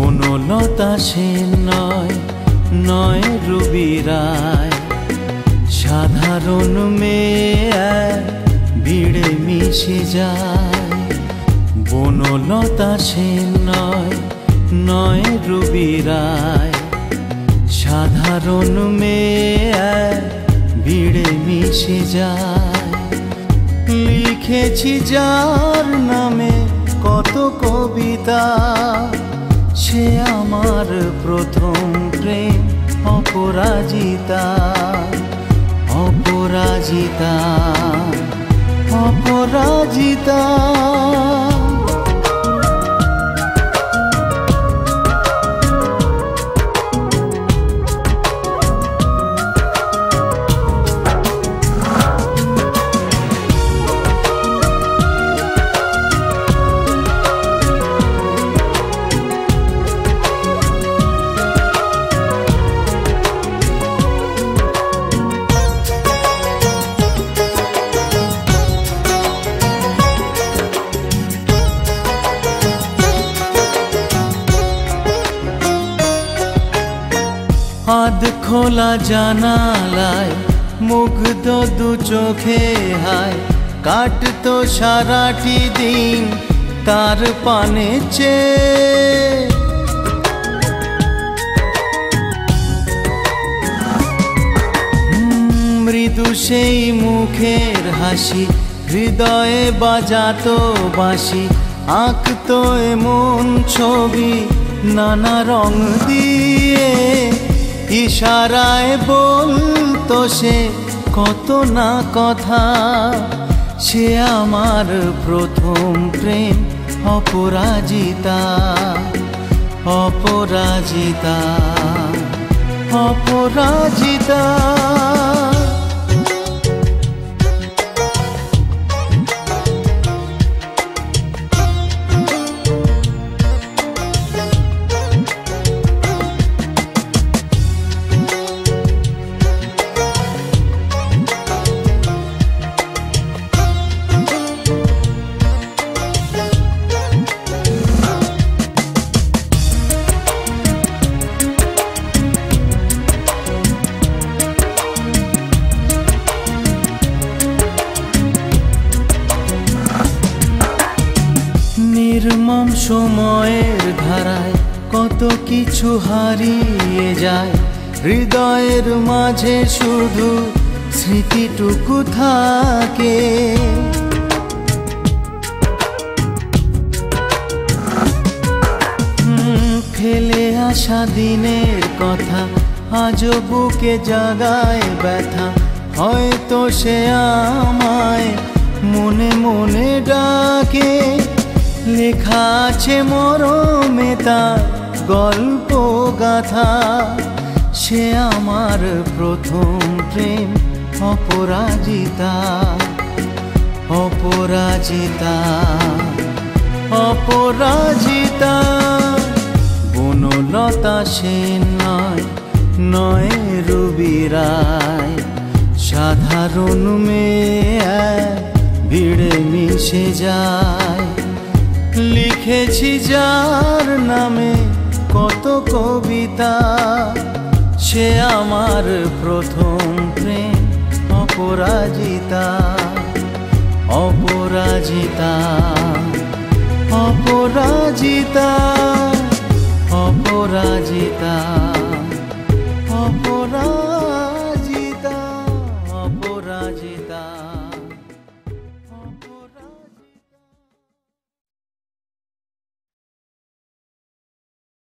বনলতা সেন নয়, নয় রবি রায়, সাধারণ মেয়ে ভিড়ে মিশে যায়। বনলতা সেন নয়, নয় রবি রায়, সাধারণ মেয়ে ভিড়ে মিশে যায়। লিখেছি যার নামে কত কবিতা, সে আমার প্রথম প্রেম অপরাজিতা, অপরাজিতা, অপরাজিতা। আধ খোলা জানালায় মুগ্ধ দু চোখে হায়, কাটতো সারাটি দিন তার পানে চেয়ে। মৃদু সেই মুখের হাসি হৃদয়ে বাজাতো বাঁশি, আঁকতো এমন ছবি নানা রং দিয়ে। ইশারায় বলতো সে কত না কথা, সে আমার প্রথম প্রেম অপরাজিতা, অপরাজিতা, অপরাজিতা। নির্মম সময়ের ধারায় কত কিছু হারিয়ে যায়, হৃদয়ের মাঝে শুধু স্মৃতিটুকু থাকে। ফেলে আসা দিনের কথা আজও বুকে জাগায় ব্যথা, হয়তো সে আমায় মনে মনে ডাকে। লেখা আছে মরমে তার গল্প গাথা, সে আমার প্রথম প্রেম অপরাজিতা, অপরাজিতা, অপরাজিতা। বনলতা সেন নয়, নয় রবি রায়, সাধারণ মেয়ে ভিড়ে মিশে যায়। লিখেছি যার নামে কত কবিতা, সে আমার প্রথম প্রেম অপরাজিতা, অপরাজিতা, অপরাজিতা, অপরাজিতা, অপরাজিতা।